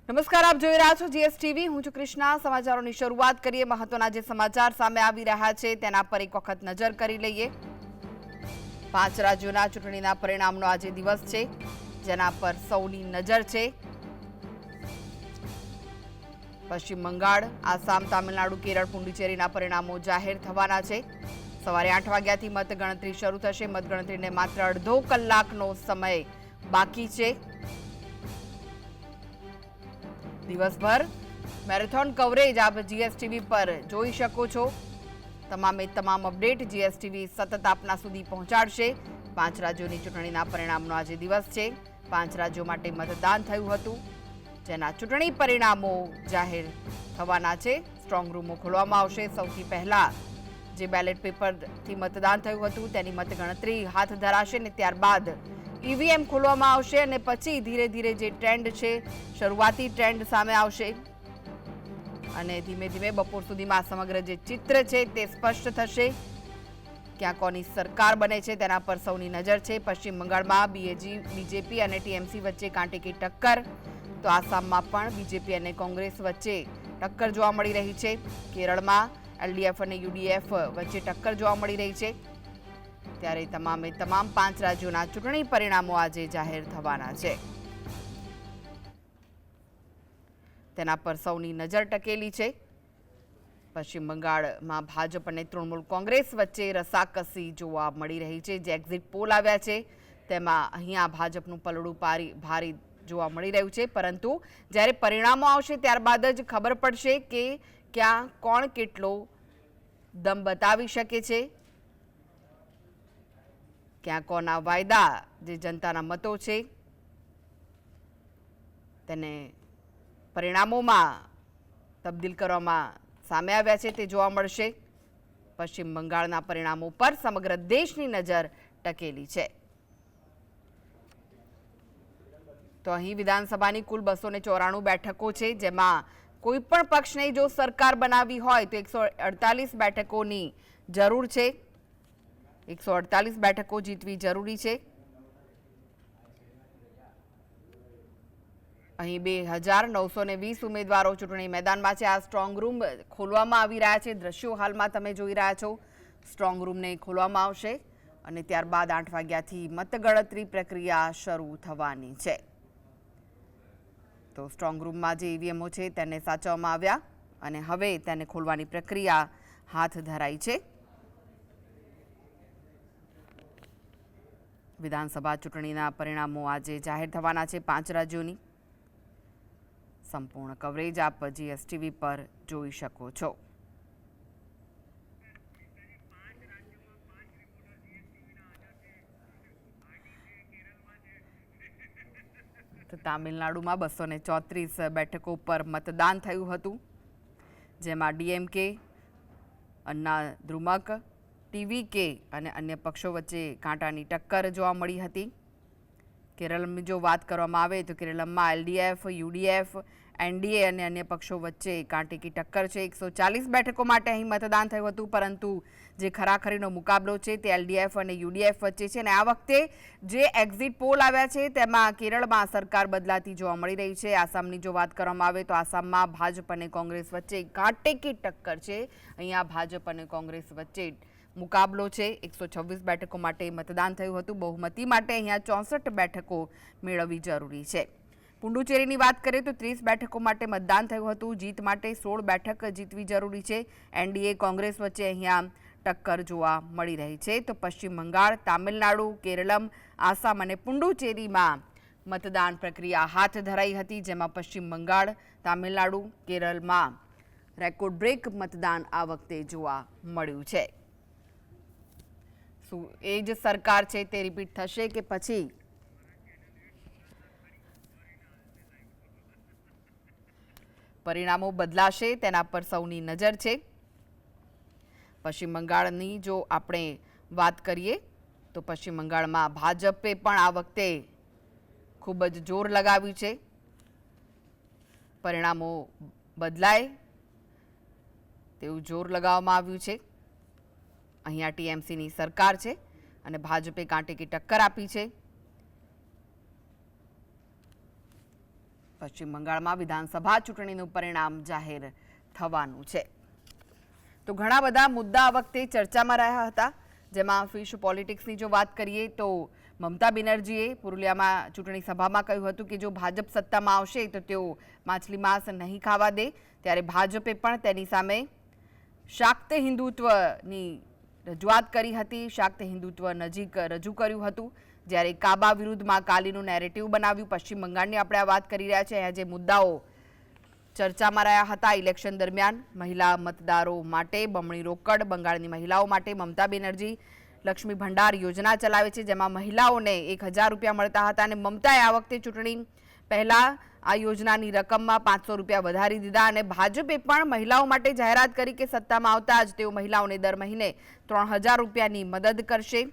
નમસ્કાર, આપ જોઈ રહ્યા છો જીએસટીવી. હું છું કૃષ્ણા. સમાચારોની શરૂઆત કરીએ. મહત્વના જે સમાચાર સામે આવી રહ્યા છે તેના પર એક વખત નજર કરી લઈએ. 5 રાજ્યોના ચૂંટણીના પરિણામનો આજે દિવસ છે, જેના પર સૌની નજર છે. પશ્ચિમ બંગાળ, આસામ, તામિલનાડુ, કેરળ, પુડુચેરીના પરિણામો જાહેર થવાના છે. સવારે 8 વાગ્યાથી મતગણતરી શરૂ થશે. મતગણતરીને માત્ર અડધો કલાકનો સમય બાકી છે. દિવસભર મેરેથોન કવરેજ આપ જીએસટીવી પર જોઈ શકો છો. તમામે તમામ અપડેટ જીએસટીવી સતત આપના સુધી પહોંચાડશે. 5 રાજ્યોની ચૂંટણીના પરિણામનો આજે દિવસ છે. 5 રાજ્યો માટે મતદાન થયું હતું, જેના ચૂંટણી પરિણામો જાહેર થવાના છે. સ્ટ્રોંગ રૂમો ખોલવામાં આવશે. સૌથી પહેલા જે બેલેટ પેપરથી મતદાન થયું હતું તેની મતગણતરી હાથ ધરાશે અને ત્યારબાદ ઈવીએમ ખોલવામાં આવશે અને પછી ધીરે ધીરે જે ટ્રેન્ડ છે, શરૂઆતી ટ્રેન્ડ સામે આવશે અને ધીમે ધીમે બપોર સુધીમાં સમગ્ર જે ચિત્ર છે તે સ્પષ્ટ થશે. ક્યાં કોની સરકાર બને છે તેના પર સૌની નજર છે. પશ્ચિમ બંગાળમાં બીજેપી અને ટીએમસી વચ્ચે કાંટેકી ટક્કર, તો આસામમાં પણ બીજેપી અને કોંગ્રેસ વચ્ચે ટક્કર જોવા મળી રહી છે. કેરળમાં એલડીએફ અને યુડીએફ વચ્ચે ટક્કર જોવા મળી રહી છે. ત્યારે તમામે તમામ 5 રાજ્યોના ચૂંટણી પરિણામો આજે જાહેર થવાના છે. તેના પર સૌની નજર ટકેલી છે. પશ્ચિમ બંગાળમાં ભાજપ અને તૃણમૂલ કોંગ્રેસ વચ્ચે રસાકસી જોવા મળી રહી છે. જે એક્ઝિટ પોલ આવ્યા છે તેમાં અહીંયા ભાજપનું પલડું ભારી જોવા મળી રહ્યું છે, પરંતુ જ્યારે પરિણામો આવશે ત્યારબાદ જ ખબર પડશે કે ક્યાં કોણ કેટલો દમ બતાવી શકે છે, ક્યાં કોના વાયદા જે જનતાના મતો છે તેને પરિણામોમાં તબદીલ કરવામાં સામે આવ્યા છે તે જોવા મળશે. પશ્ચિમ બંગાળના પરિણામો પર સમગ્ર દેશની નજર ટકેલી છે. તો અહીં વિધાનસભાની કુલ 294 બેઠકો છે, જેમાં કોઈ પણ પક્ષને જો સરકાર બનાવવી હોય તો 148 બેઠકોની જરૂર છે. 148 બેઠકો જીતવી જરૂરી છે. અહીં 2920 ઉમેદવારો ચૂંટણી મેદાનમાં છે. આ સ્ટ્રોંગ રૂમ ખોલવામાં આવી રહ્યા છે. દ્રશ્યો હાલમાં તમે જોઈ રહ્યા છો. સ્ટ્રોંગ રૂમને ખોલવામાં આવશે અને ત્યારબાદ 8 વાગ્યાથી મતગણતરી પ્રક્રિયા શરૂ થવાની છે. તો સ્ટ્રોંગ રૂમમાં જે ઈવીએમઓ છે તેને સાચવવામાં આવ્યા અને હવે તેને ખોલવાની પ્રક્રિયા હાથ ધરાઈ છે. વિધાનસભા ચૂંટણીના પરિણામો આજે જાહેર થવાના છે 5 રાજ્યોની. સંપૂર્ણ કવરેજ આપ જીએસટીવી પર જોઈ શકો છો. તો તામિલનાડુમાં 234 બેઠકો પર મતદાન થયું હતું, જેમાં ડીએમકે, અન્ના દ્રુમક, ટીવીકે અને અન્ય પક્ષો વચ્ચે કાંટાની ટક્કર જોવા મળી હતી. કેરળની જો વાત કરવામાં આવે તો કેરળમાં એલડીએફ, યુડીએફ, એનડીએ અને અન્ય પક્ષો વચ્ચે કાંટેકી ટક્કર છે. 140 બેઠકો માટે અહીં મતદાન થયું હતું, પરંતુ જે ખરાખરીનો મુકાબલો છે તે એલડીએફ અને યુડીએફ વચ્ચે છે. અને આ વખતે જે એક્ઝિટ પોલ આવ્યા છે તેમાં કેરળમાં સરકાર બદલાતી જોવા મળી રહી છે. આસામની જો વાત કરવામાં આવે તો આસામમાં ભાજપ અને કોંગ્રેસ વચ્ચે કાંટેકી ટક્કર છે. અહીંયા ભાજપ અને કોંગ્રેસ વચ્ચે મુકાબલો છે. 126 બેઠકો માટે મતદાન થયું હતું. બહુમતી માટે અહીંયા 64 બેઠકો મેળવવી જરૂરી છે. પુડુચેરીની વાત કરીએ તો 30 બેઠકો માટે મતદાન થયું હતું. જીત માટે 16 બેઠક જીતવી જરૂરી છે. એનડીએ કોંગ્રેસ વચ્ચે અહીંયા ટક્કર જોવા મળી રહી છે. તો પશ્ચિમ બંગાળ, તામિલનાડુ, કેરળમ, આસામ અને પુડુચેરીમાં મતદાન પ્રક્રિયા હાથ ધરાઈ હતી, જેમાં પશ્ચિમ બંગાળ, તામિલનાડુ, કેરળમાં રેકોર્ડ બ્રેક મતદાન આ વખતે જોવા મળ્યું છે. શું એ જ સરકાર છે તે રિપીટ થશે કે પછી પરિણામો બદલાશે તેના પર સૌની નજર છે. પશ્ચિમ બંગાળની જો આપણે વાત કરીએ તો પશ્ચિમ બંગાળમાં ભાજપે પણ આ વખતે ખૂબ જ જોર લગાવ્યું છે. પરિણામો બદલાય તેવું જોર લગાવવામાં આવ્યું છે. અહીંયા ટીએમસીની સરકાર છે અને ભાજપે કાંટેકી ટક્કર આપી છે. પશ્ચિમ બંગાળમાં વિધાનસભા ચૂંટણીનું પરિણામ જાહેર થવાનું છે. તો ઘણા બધા મુદ્દા આ વખતે ચર્ચામાં રહ્યા હતા, જેમાં ફિશ પોલિટિક્સની જો વાત કરીએ તો મમતા બેનર્જીએ પુરુલિયામાં ચૂંટણી સભામાં કહ્યું હતું કે જો ભાજપ સત્તામાં આવશે તો તેઓ માછલી માંસ નહીં ખાવા દે. ત્યારે ભાજપે પણ તેની સામે શાક્ત હિન્દુત્વની રજૂઆત કરી હતી, શાક્ત હિન્દુત્વ નજીક રજૂ કર્યું હતું. જ્યારે કાબા વિરુદ્ધમાં કાલીનું નેરેટિવ બનાવ્યું. પશ્ચિમ બંગાળની આપણે આ વાત કરી રહ્યા છીએ. અહીંયા જે મુદ્દાઓ ચર્ચામાં રહ્યા હતા ઇલેક્શન દરમિયાન, મહિલા મતદારો માટે બમણી રોકડ, બંગાળની મહિલાઓ માટે મમતા બેનર્જી લક્ષ્મી ભંડાર યોજના ચલાવે છે, જેમાં મહિલાઓને 1000 રૂપિયા મળતા હતા. અને મમતાએ આ વખતે ચૂંટણી પહેલા આ યોજનાની રકમમાં 500 રૂપિયા વધારી દીધા. અને ભાજપે પણ મહિલાઓ માટે જાહેરાત કરી કે સત્તામાં આવતા જ તેઓ મહિલાઓને દર મહિને 3000 રૂપિયાની મદદ કરશે.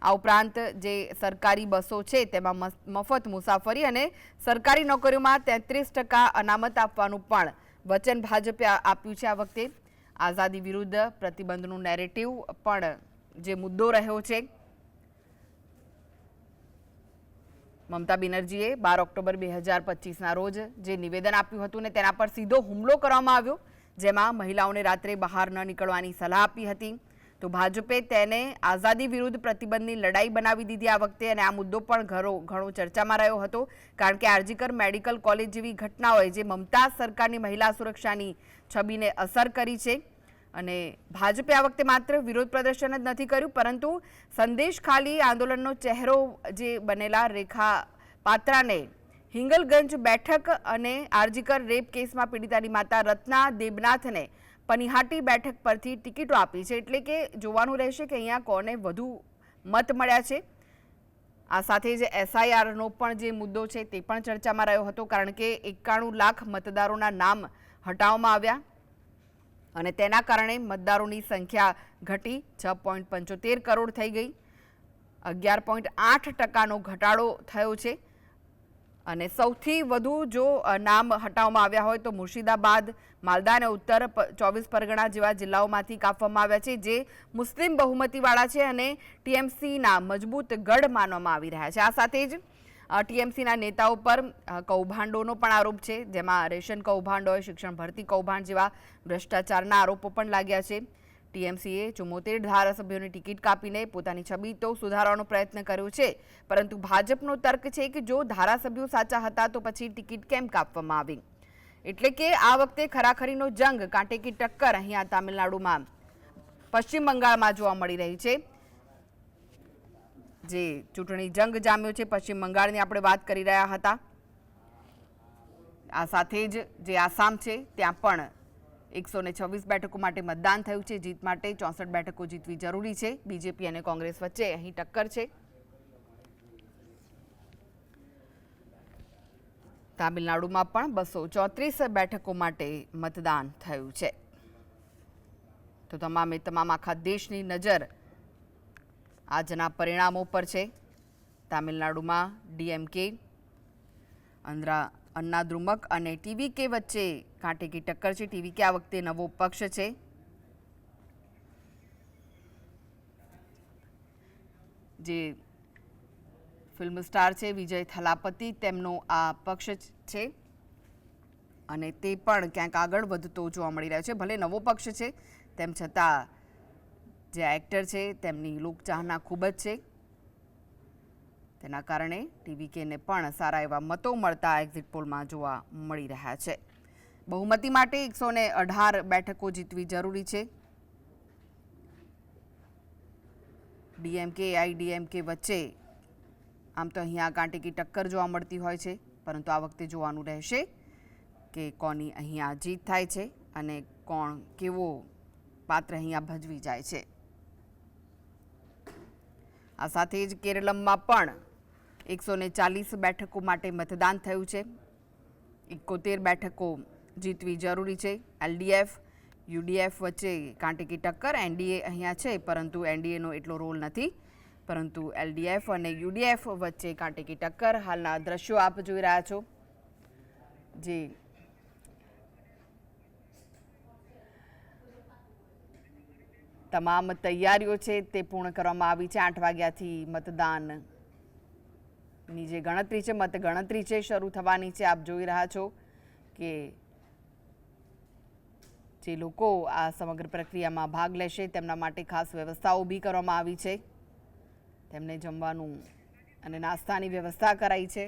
આ ઉપરાંત જે સરકારી બસો છે તેમાં મફત મુસાફરી અને સરકારી નોકરીઓમાં 33% અનામત આપવાનું પણ વચન ભાજપે આપ્યું છે. આ વખતે આઝાદી વિરુદ્ધ પ્રતિબંધનું નેરેટિવ પણ જે મુદ્દો રહ્યો છે. મમતા બેનર્જીએ 12 ઓક્ટોબર 2025ના રોજ જે નિવેદન આપ્યું હતું ને તેના પર સીધો હુમલો કરવામાં આવ્યો, જેમાં મહિલાઓને રાત્રે બહાર ન નીકળવાની સલાહ આપી હતી. તો ભાજપે તેને આઝાદી વિરુદ્ધ પ્રતિબંધની લડાઈ બનાવી દીધી આ વખતે. અને આ મુદ્દો પણ ઘણો ચર્ચામાં રહ્યો હતો, કારણ કે આરજીકર મેડિકલ કોલેજ જેવી ઘટનાઓએ જે મમતા સરકારની મહિલા સુરક્ષાની છબીને અસર કરી છે. અને ભાજપે આ વખતે માત્ર વિરોધ પ્રદર્શન જ નથી કર્યું, પરંતુ સંદેશ ખાલી આંદોલનનો ચહેરો જે બનેલા રેખા પાત્રાને હિંગલગંજ બેઠક અને આરજીકર રેપ કેસમાં પીડિતાની માતા રત્ના દેબનાથને પનિહાટી બેઠક પરથી ટિકિટો આપી છે. એટલે કે જોવાનું રહેશે કે અહીંયા કોને વધુ મત મળ્યા છે. આ સાથે જ એસઆઈઆરનો પણ જે મુદ્દો છે તે પણ ચર્ચામાં રહ્યો હતો, કારણ કે 91 લાખ મતદારોના નામ હટાવવામાં આવ્યા અને તેના કારણે મતદારોની સંખ્યા ઘટી 6.75 કરોડ થઈ ગઈ. 11.8% ઘટાડો થયો છે. અને સૌથી વધુ જો નામ હટાવવામાં આવ્યા હોય તો મુર્શિદાબાદ, માલદા અને ઉત્તર 24 પરગણા જેવા જિલ્લાઓમાંથી કાપવામાં આવ્યા છે, જે મુસ્લિમ બહુમતીવાળા છે અને ટીએમસીના મજબૂત ગઢ માનવામાં આવી રહ્યા છે. આ સાથે જ ટીએમસીના નેતાઓ પર કૌભાંડોનો પણ આરોપ છે, જેમાં રેશન કૌભાંડ હોય, શિક્ષણ ભરતી કૌભાંડ જેવા ભ્રષ્ટાચારના આરોપો પણ લાગ્યા છે. ટીએમસીએ 74 ધારાસભ્યોની ટિકિટ કાપીને પોતાની છબી તો સુધારવાનો પ્રયત્ન કર્યો છે, પરંતુ ભાજપનો તર્ક છે કે જો ધારાસભ્યો સાચા હતા તો પછી ટિકિટ કેમ કાપવામાં આવી. એટલે કે આ વખતે ખરાખરીનો જંગ, કાંટે કી ટક્કર અહીંયા તામિલનાડુમાં, પશ્ચિમ બંગાળમાં જોવા મળી રહી છે. જે ચૂંટણી જંગ જામ્યો છે પશ્ચિમ બંગાળની આપણે વાત કરી રહ્યા હતા. આ સાથે જ જે આસામ છે ત્યાં પણ 126 બેઠકો માટે મતદાન થયું છે. જીત માટે 64 બેઠકો જીતવી જરૂરી છે. બીજેપી અને કોંગ્રેસ વચ્ચે અહીં ટક્કર છે. તામિલનાડુમાં પણ 234 બેઠકો માટે મતદાન થયું છે. તો તમામ આખા દેશની નજર આજના પરિણામો પર છે. તામિલનાડુમાં ડીએમકે, અન્ના દ્રુમક અને ટીવીકે વચ્ચે કાંટે કી ટક્કર છે. ટીવીકે આ વખતે નવો પક્ષ છે. જે ફિલ્મ સ્ટાર છે વિજય થલાપતિ, તેમનો આ પક્ષ છે અને તે પણ ક્યાંક આગળ વધતો જોવા મળી રહ્યો છે. ભલે નવો પક્ષ છે તેમ છતાં જે એક્ટર છે તેમની લોકચાહના ખૂબ જ છે. તેના કારણે ટીવીકેને પણ સારા એવા મતો મળતા એક્ઝિટ પોલમાં જોવા મળી રહ્યા છે. બહુમતી માટે 118 બેઠકો જીતવી જરૂરી છે. ડીએમકે, આઈડીએમકે વચ્ચે આમ તો અહીંયા કાંટે કી ટક્કર જોવા મળતી હોય છે, પરંતુ આ વખતે જોવાનું રહેશે કે કોની અહીંયા જીત થાય છે અને કોણ કેવો પાત્ર અહીંયા ભજવી જાય છે. આ સાથે જ કેરળમાં પણ 140 બેઠકો માટે મતદાન થયું છે. 71 બેઠકો જીતવી જરૂરી છે. એલડીએફ, યુડીએફ વચ્ચે કાંટે કી ટક્કર. એનડીએ અહીંયા છે, પરંતુ એનડીએનો એટલો રોલ નથી, પરંતુ એલડીએફ અને યુડીએફ વચ્ચે કાંટે કી ટક્કર. હાલના દ્રશ્યો આપ જોઈ રહ્યા છો. જે તમામ તૈયારીઓ છે તે પૂર્ણ કરવામાં આવી છે. 8 વાગ્યાથી મતદાન ની જે ગણતરી છે, મતગણતરી છે, શરૂ થવાની છે. આપ જોઈ રહ્યા છો કે જે લોકો આ સમગ્ર પ્રક્રિયામાં ભાગ લેશે તેમના માટે ખાસ વ્યવસ્થા ઊભી કરવામાં આવી છે. તેમને જમવાનું અને નાસ્તાની વ્યવસ્થા કરાઈ છે.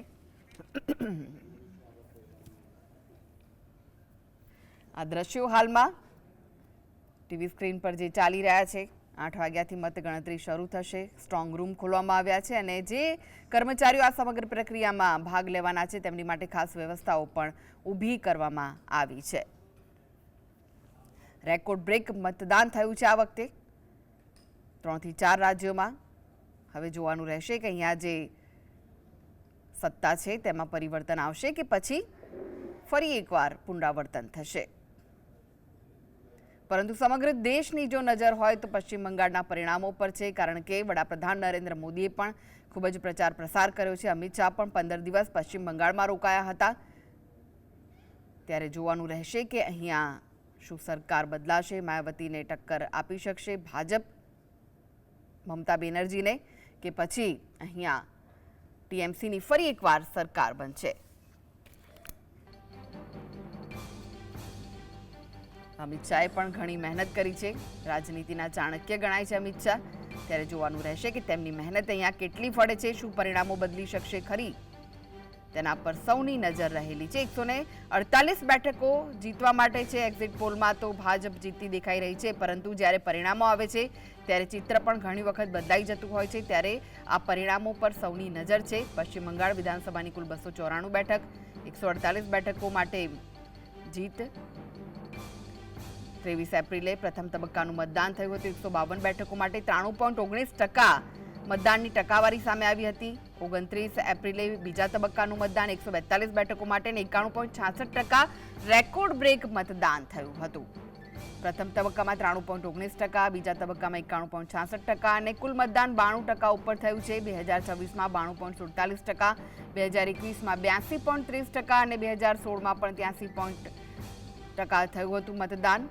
આ દ્રશ્યો હાલમાં ટીવી સ્ક્રીન પર જે ચાલી રહ્યા છે. 8 વાગ્યાથી મતગણતરી શરૂ થશે. સ્ટ્રોંગ રૂમ ખોલવામાં આવ્યા છે અને જે કર્મચારીઓ આ સમગ્ર પ્રક્રિયામાં ભાગ લેવાના છે તેમની માટે ખાસ વ્યવસ્થાઓ પણ ઊભી કરવામાં આવી છે. રેકોર્ડ બ્રેક મતદાન થયું છે આ વખતે 3 થી 4 રાજ્યોમાં. હવે જોવાનું રહેશે કે અહીંયા જે સત્તા છે તેમાં પરિવર્તન આવશે કે પછી ફરી એકવાર પુનરાવર્તન થશે. પરંતુ સમગ્ર દેશની જો નજર હોય તો પશ્ચિમ બંગાળના પરિણામો પર છે, કારણ કે વડાપ્રધાન નરેન્દ્ર મોદીએ પણ ખૂબ જ પ્રચાર પ્રસાર કર્યો છે. અમિત શાહ પણ 15 દિવસ પશ્ચિમ બંગાળમાં રોકાયા હતા. ત્યારે જોવાનું રહેશે કે અહીંયા શું સરકાર બદલાશે, માયાવતીને ટક્કર આપી શકશે ભાજપ મમતા બેનર્જીને, કે પછી અહીંયા ટીએમસીની ફરી એકવાર સરકાર બનશે. અમિત શાહે પણ ઘણી મહેનત કરી છે. રાજનીતિના ચાણક્ય ગણાય છે અમિત શાહ. ત્યારે જોવાનું રહેશે કે તેમની મહેનત અહીંયા કેટલી ફળે છે, શું પરિણામો બદલી શકશે ખરી, તેના પર સૌની નજર રહેલી છે. 148 બેઠકો જીતવા માટે છે. એક્ઝિટ પોલમાં તો ભાજપ જીતતી દેખાઈ રહી છે, પરંતુ જ્યારે પરિણામો આવે છે ત્યારે ચિત્ર પણ ઘણી વખત બદલાઈ જતું હોય છે. ત્યારે આ પરિણામો પર સૌની નજર છે. પશ્ચિમ બંગાળ વિધાનસભાની કુલ 294 બેઠક, 148 બેઠકો માટે જીત. 23 એપ્રિલે પ્રથમ તબક્કાનું મતદાન થયું હતું. 152 બેઠકો માટે 93.19% મતદાનની ટકાવારી સામે આવી હતી. 29 એપ્રિલે બીજા તબક્કાનું મતદાન 142 બેઠકો માટે 91.66% રેકોર્ડ બ્રેક મતદાન થયું હતું. પ્રથમ તબક્કામાં 93.19%, બીજા તબક્કામાં 91.66% અને કુલ મતદાન 92% ઉપર થયું છે. 2026માં 92.47%, 2021માં 82.30% અને 2016માં પણ 83% થયું હતું મતદાન.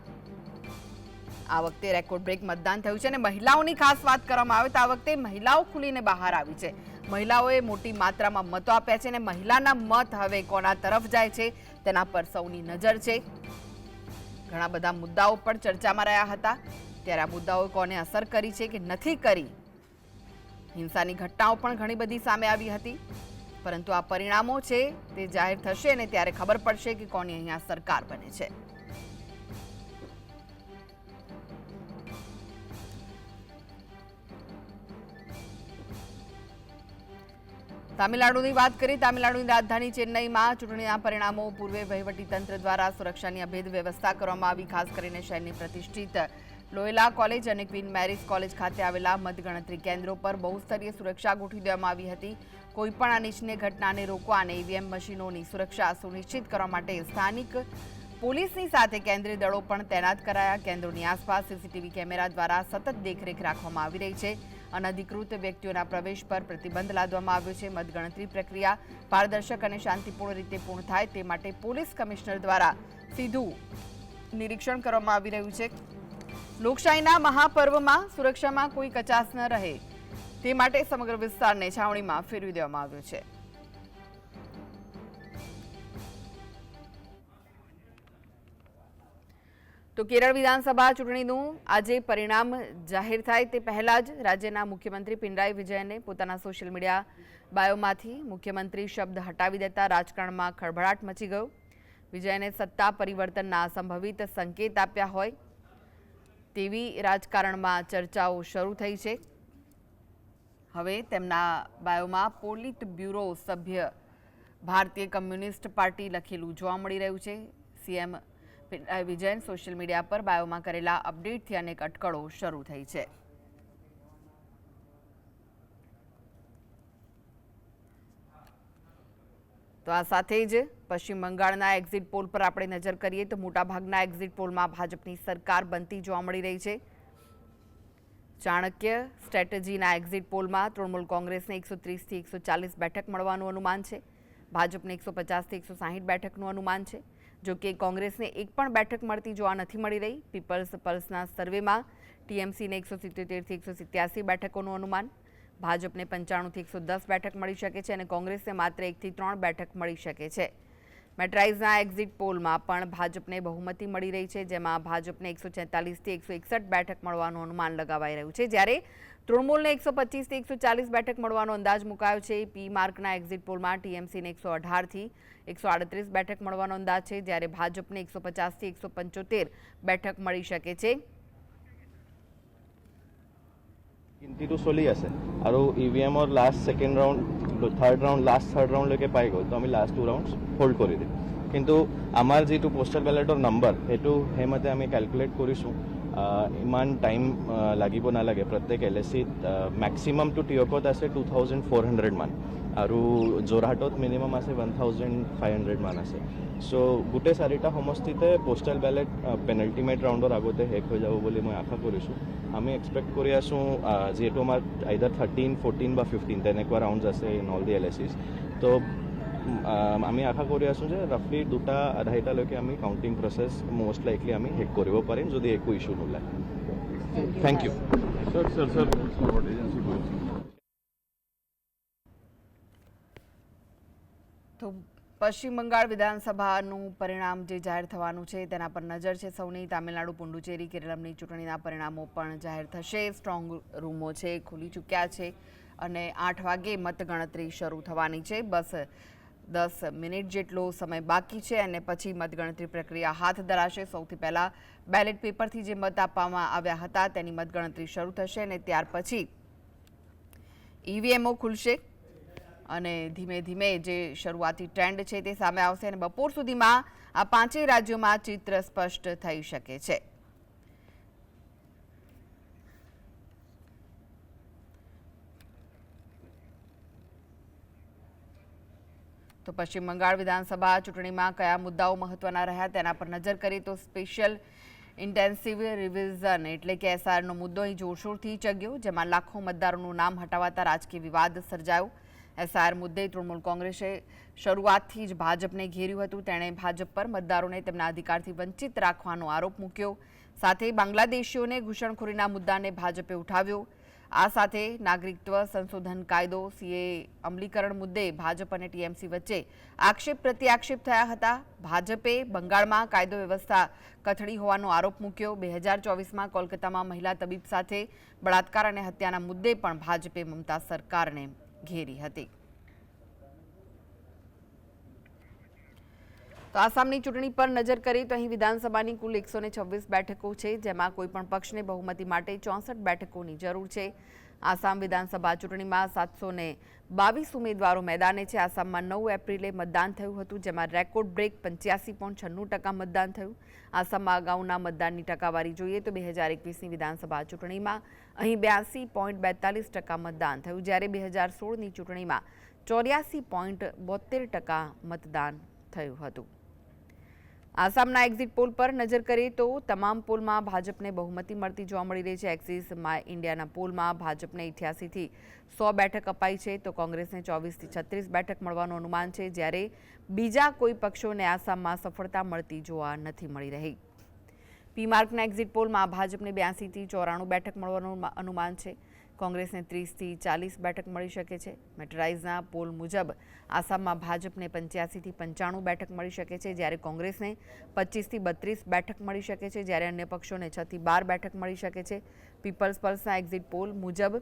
આ વખતે રેકોર્ડ બ્રેક મતદાન થયું છે અને મહિલાઓની ખાસ વાત કરવામાં આવે તો આ વખતે મહિલાઓ ખુલીને બહાર આવી છે. મહિલાઓએ મોટી માત્રામાં મતો આપ્યા છે અને મહિલાના મત હવે કોના તરફ જાય છે તેના પર સૌની નજર છે. ઘણા બધા મુદ્દાઓ પણ ચર્ચામાં રહ્યા હતા. ત્યારે આ મુદ્દાઓ કોને અસર કરી છે કે નથી કરી, હિંસાની ઘટનાઓ પણ ઘણી બધી સામે આવી હતી. પરંતુ આ પરિણામો છે તે જાહેર થશે અને ત્યારે ખબર પડશે કે કોની અહીંયા સરકાર બને છે. તામિલનાડુની વાત કરીએ. તામિલનાડુની રાજધાની ચેન્નઈમાં ચૂંટણીના પરિણામો પૂર્વે વહીવટીતંત્ર દ્વારા સુરક્ષાની અભેદ વ્યવસ્થા કરવામાં આવી. ખાસ કરીને શહેરની પ્રતિષ્ઠિત લોયોલા કોલેજ અને ક્વીન મેરીસ કોલેજ ખાતે આવેલા મતગણતરી કેન્દ્રો પર બહુસ્તરીય સુરક્ષા ગોઠવી દેવામાં આવી હતી. કોઈપણ અનિચ્છનીય ઘટનાને રોકવા અને ઈવીએમ મશીનોની સુરક્ષા સુનિશ્ચિત કરવા માટે સ્થાનિક પોલીસની સાથે કેન્દ્રીય દળો પણ તૈનાત કરાયા. કેન્દ્રોની આસપાસ સીસીટીવી કેમેરા દ્વારા સતત દેખરેખ રાખવામાં આવી રહી છે. અનધિકૃત વ્યક્તિઓના પ્રવેશ પર પ્રતિબંધ લાદવામાં આવ્યો છે. મતગણતરી પ્રક્રિયા પારદર્શક અને શાંતિપૂર્ણ રીતે પૂર્ણ થાય તે માટે પોલીસ કમિશનર દ્વારા સીધું નિરીક્ષણ કરવામાં આવી રહ્યું છે. લોકશાહીના મહાપર્વમાં સુરક્ષામાં કોઈ કચાશ ન રહે તે માટે સમગ્ર વિસ્તારને છાવણીમાં ફેરવી દેવામાં આવ્યો છે. તો કેરળ વિધાનસભા ચૂંટણીનું આજે પરિણામ જાહેર થાય તે પહેલા જ રાજ્યના મુખ્યમંત્રી પિનરાઈ વિજયને પોતાના સોશિયલ મીડિયા બાયોમાંથી મુખ્યમંત્રી શબ્દ હટાવી દેતા રાજકારણમાં ખળભળાટ મચી ગયો. વિજયને સત્તા પરિવર્તનના સંભવિત સંકેત આપ્યા હોય તેવી રાજકારણમાં ચર્ચાઓ શરૂ થઈ છે. હવે તેમના બાયોમાં પોલિટ બ્યુરો સભ્ય ભારતીય કમ્યુનિસ્ટ પાર્ટી લખેલું જોવા મળી રહ્યું છે. CM Pinarayi Vijayan social media પર બાયોમાં કરેલા અપડેટથી અનેક અટકળો શરૂ થઈ છે. તો આ સાથે જ પશ્ચિમ બંગાળના એક્ઝિટ પોલ પર આપણે નજર કરીએ તો મોટાભાગના એક્ઝિટ પોલમાં ભાજપની સરકાર બનતી જોવા મળી રહી છે. ચાણક્ય સ્ટ્રેટેજીના એક્ઝિટ પોલમાં તૃણમૂલ કોંગ્રેસને 130 થી 140 બેઠક મળવાનું અનુમાન છે. ભાજપને 150 થી 160 બેઠકનું અનુમાન છે. જો કે કોંગ્રેસને એક પણ બેઠક મળતી જોવા નથી મળી રહી. પીપલ્સ પલ્સના સર્વેમાં ટીએમસીને 177 થી 187 બેઠકોનું અનુમાન, ભાજપને 95થી 110 બેઠક મળી શકે છે અને કોંગ્રેસને માત્ર 1થી 3 બેઠક મળી શકે છે. મેટ્રાઇઝના એક્ઝિટ પોલમાં પણ ભાજપને બહુમતી મળી રહી છે, જેમાં ભાજપને 146થી 161 બેઠક મળવાનું અનુમાન લગાવાઈ રહ્યું છે, જ્યારે તૃણમૂલને 125થી 140 બેઠક મળવાનો અંદાજ મુકાયો છે. પી માર્કના એક્ઝિટ પોલમાં ટીએમસીને 118થી 138 બેઠક મળવાનો અંદાજ છે, જ્યારે ભાજપને 150થી 175 બેઠક મળી શકે છે. গিনতিটো চলি আছে আৰু ইভিএমৰ last second round last third ৰাউণ্ডলৈকে পাই গ'ল, তো আমি লাষ্ট 2 ৰাউণ্ডছ হোল্ড কৰি দিম. কিন্তু আমাৰ যিটো পোষ্টেল বেলেটৰ নাম্বাৰ সেইটো সেইমতে আমি কেলকুলেট কৰিছোঁ. ইমান টাইম লাগিব নালাগে. প্ৰত্যেক LSCত মেক্সিমামটো টিয়কত আছে 2400 মান আৰু যোৰহাটত মিনিমাম আছে 1500 মান আছে. চ' গোটেই 4টা সমষ্টিতে পোষ্টেল বেলেট পেনাল্টিমেট ৰাউণ্ডৰ আগতে শেষ হৈ যাব বুলি মই আশা কৰিছোঁ. আমি এক্সপেক্ট কৰি আছোঁ যিহেতু আমাৰ আইদাৰ 13, 14 বা 15 তেনেকুৱা ৰাউণ্ডছ আছে ইন অল দি LSCs. তো আমি আশা কৰি আছোঁ যে ৰাফলি 2-2.5টালৈকে আমি কাউণ্টিং প্ৰচেছ মষ্ট লাইকলি আমি শেষ কৰিব পাৰিম যদি একো ইছ্যু নোলায়. Thank you. તો પશ્ચિમ બંગાળ વિધાનસભાનું પરિણામ જે જાહેર થવાનું છે તેના પર નજર છે સૌની. તામિલનાડુ, પુડુચેરી, કેરળની ચૂંટણીના પરિણામો પણ જાહેર થશે. સ્ટ્રોંગ રૂમો છે ખુલી ચૂક્યા છે અને 8 વાગે મતગણતરી શરૂ થવાની છે. બસ 10 મિનિટ જેટલો સમય બાકી છે અને પછી મતગણતરી પ્રક્રિયા હાથ ધરાશે. સૌથી પહેલાં બેલેટ પેપરથી જે મત આપવામાં આવ્યા હતા તેની મતગણતરી શરૂ થશે અને ત્યાર પછી ઈવીએમઓ ખુલશે અને ધીમે ધીમે જે શરૂઆતી ટ્રેન્ડ છે તે સામે આવશે અને બપોર સુધીમાં આ 5 રાજ્યોમાં ચિત્ર સ્પષ્ટ થઈ શકે છે. તો પશ્ચિમ બંગાળ વિધાનસભા ચૂંટણીમાં કયા મુદ્દાઓ મહત્વના રહ્યા તેના પર નજર કરીએ તો સ્પેશિયલ ઇન્ટેન્સિવ રિવિઝન એટલે કે SIRનો મુદ્દો અહીં જોરશોરથી ચગ્યો, જેમાં લાખો મતદારોનું નામ હટાવાતા રાજકીય વિવાદ સર્જાયો. SIR મુદ્દે તૃણમૂલ કોંગ્રેસે શરૂઆતથી જ ભાજપને ઘેર્યું હતું. તેણે ભાજપ પર મતદારોને તેમના અધિકારથી વંચિત રાખવાનો આરોપ મૂક્યો. સાથે બાંગ્લાદેશીઓને ઘૂસણખોરીના મુદ્દાને ભાજપે ઉઠાવ્યો. આ સાથે નાગરિકત્વ સંશોધન કાયદો CA અમલીકરણ મુદ્દે ભાજપ અને TMC વચ્ચે આક્ષેપ પ્રત્યાક્ષેપ થયા હતા. ભાજપે બંગાળમાં કાયદો વ્યવસ્થા કથળી હોવાનો આરોપ મૂક્યો. 2024માં કોલકાતામાં મહિલા તબીબ સાથે બળાત્કાર અને હત્યાના મુદ્દે પણ ભાજપે મમતા સરકારને ઘેરી હતી. તો આસામની ચૂંટણી પર નજર કરીએ તો અહીં વિધાનસભાની કુલ 126 બેઠકો છે, જેમાં કોઈપણ પક્ષને બહુમતી માટે 64 બેઠકોની જરૂર છે. આસામ વિધાનસભા ચૂંટણીમાં 722 ઉમેદવારો મેદાને છે. આસામમાં 9 એપ્રિલે મતદાન થયું હતું, જેમાં રેકોર્ડ બ્રેક 85.96% મતદાન થયું. આસામમાં અગાઉના મતદાનની ટકાવારી જોઈએ તો 2021ની વિધાનસભા ચૂંટણીમાં અહીં 82.42% મતદાન થયું, જ્યારે 2016ની ચૂંટણીમાં 84.72% મતદાન થયું હતું. આસામના એક્ઝિટ પોલ પર નજર કરીએ તો તમામ પોલમાં ભાજપને બહુમતી મળતી જોવા મળી રહી છે. એક્સિસ માય ઇન્ડિયાના પોલમાં ભાજપને 88થી 100 બેઠક અપાઈ છે, તો કોંગ્રેસને 24થી 36 બેઠક મળવાનું અનુમાન છે, જ્યારે બીજા કોઈ પક્ષોને આસામમાં સફળતા મળતી જોવા નથી મળી રહી. પી માર્કના એક્ઝિટ પોલમાં ભાજપને 82થી 94 બેઠક મળવાનું અનુમાન છે. કોંગ્રેસને 30થી 40 બેઠક મળી શકે છે. મેટરાઇઝના પોલ મુજબ આસામમાં ભાજપને 85થી 95 બેઠક મળી શકે છે, જ્યારે કોંગ્રેસને 25થી 32 બેઠક મળી શકે છે, જ્યારે અન્ય પક્ષોને 6થી 12 બેઠક મળી શકે છે. પીપલ્સ પલ્સના એક્ઝિટ પોલ મુજબ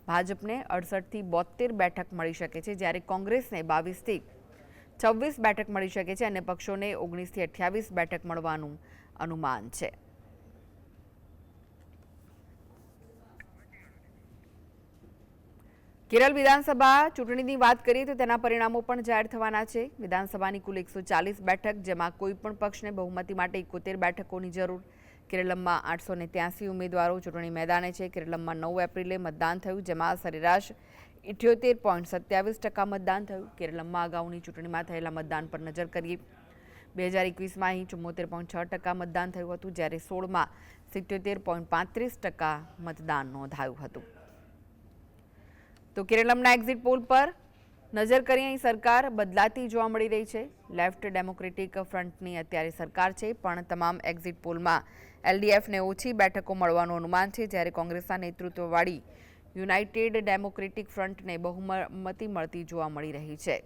ભાજપને 68થી 72 બેઠક મળી શકે છે, જ્યારે કોંગ્રેસને 22થી 26 બેઠક મળી શકે છે. અન્ય પક્ષોને 19થી 28 બેઠક મળવાનું અનુમાન છે. કેરળ વિધાનસભા ચૂંટણીની વાત કરીએ તો તેના પરિણામો પણ જાહેર થવાના છે. વિધાનસભાની કુલ 140 બેઠક, જેમાં કોઈપણ પક્ષને બહુમતી માટે 71 બેઠકોની જરૂર. કેરળમાં 883 ઉમેદવારો ચૂંટણી મેદાને છે. કેરળમાં 9 એપ્રિલે મતદાન થયું, જેમાં સરેરાશ 78.27% મતદાન થયું. કેરળમાં અગાઉની ચૂંટણીમાં થયેલા મતદાન પર નજર કરીએ 2021માં અહીં 74.6% મતદાન થયું હતું, જ્યારે 16માં 77.35% મતદાન નોંધાયું હતું. તો કેરળના એક્ઝિટ પોલ પર નજર કરીએ, અહીં સરકાર બદલાતી જોવા મળી રહી છે. લેફ્ટ ડેમોક્રેટિક ફ્રન્ટની અત્યારે સરકાર છે, પણ તમામ એક્ઝિટ પોલમાં LDFને ઓછી બેઠકો મળવાનું અનુમાન છે, જ્યારે કોંગ્રેસના નેતૃત્વવાળી યુનાઇટેડ ડેમોક્રેટિક ફ્રન્ટને બહુમતી મળતી જોવા મળી રહી છે.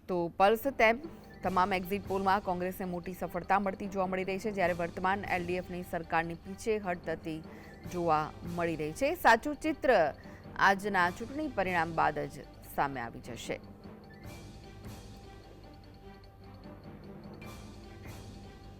તો પલ્સ તેમ તમામ એક્ઝિટ પોલમાં કોંગ્રેસને મોટી સફળતા મળતી જોવા મળી રહી છે, જ્યારે વર્તમાન એલડીએફની સરકારની પીછેહઠ થતી જોવા મળી રહી છે. સાચું ચિત્ર આજના ચૂંટણી પરિણામ બાદ જ સામે આવી જશે.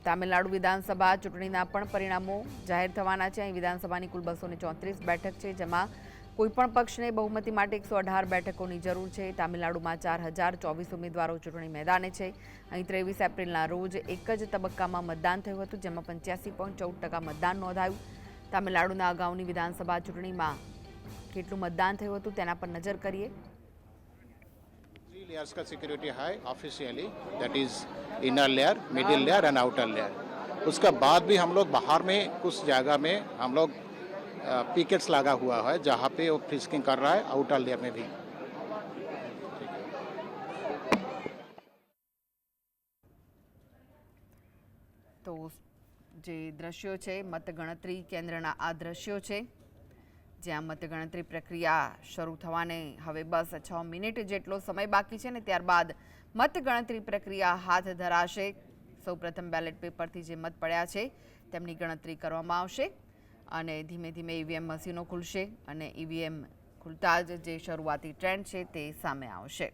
તામિલનાડુ વિધાનસભા ચૂંટણીના પણ પરિણામો જાહેર થવાના છે. અહીં વિધાનસભાની કુલ 234 બેઠક છે, જેમાં કોઈપણ પક્ષને બહુમતી માટે 118 બેઠકોની જરૂર છે. તામિલનાડુમાં 4024 ઉમેદવારો ચૂંટણી મેદાને છે. અહીં 23 એપ્રિલના રોજ એક જ તબક્કામાં મતદાન થયું હતું, જેમાં 85.14% મતદાન નોંધાયું. તામિલનાડુના અગાઉની વિધાનસભા ચૂંટણીમાં કેટલું મતદાન થયું હતું તેના પર નજર કરીએ. 3 layers का सिक्योरिटी है officially, that is inner layer, middle layer and outer layer. उसका बाद भी हम लोग बाहर में कुछ जगह में हम लोग पिकेट्स लगा हुआ है जहाँ पे वो फ्रिस्किंग कर रहा है, आउटर लेयर में भी. તો જે દ્રશ્યો છે મતગણતરી કેન્દ્રના આ દ્રશ્યો છે, જ્યાં મતગણતરી પ્રક્રિયા શરૂ થવાને હવે બસ 6 મિનિટ જેટલો સમય બાકી છે ને ત્યારબાદ મતગણતરી પ્રક્રિયા હાથ ધરાશે. સૌપ્રથમ બેલેટ પેપરથી જે મત પડ્યા છે તેમની ગણતરી કરવામાં આવશે અને ધીમે ધીમે ઈવીએમ મશીનો ખુલશે અને ઈવીએમ ખુલતા જ જે શરૂઆતી ટ્રેન્ડ છે તે સામે આવશે.